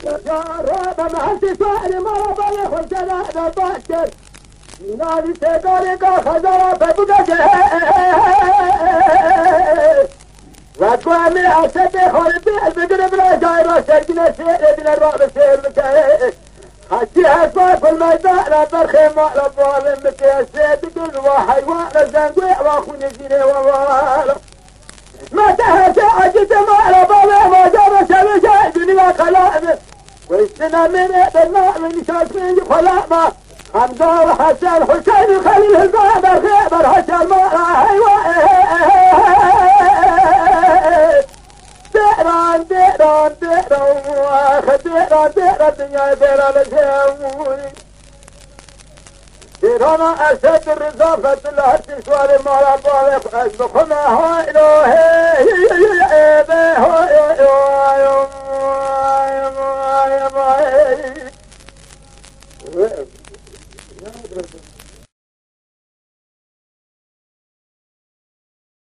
يا رب ما أنت سؤال ما ربنا خلتنا نباشر نادي تدارك خزارة ببجة وقوامي أسد خالبي البدر بلا جايرة سيدنا سيدنا الرعب سير مكاي حتى هسوا في الميدان برخيمة لبوالي مكاي سيد وحيوان الزنقوي واخوني زيني ووالا ما تهسي عجز ما لبالي ما جاب سبشة دنيا خلائم ويستنا من الماء من شاكين خلائمة حمزة وحسن حسين خليل الباب الخيبر حسن ما ديران ديران ديران ديران ديران دنيا ديران الجاوي ديران أسد الرزافة الهرس سوالي مالا بالك أسبقنا هاي لو هاي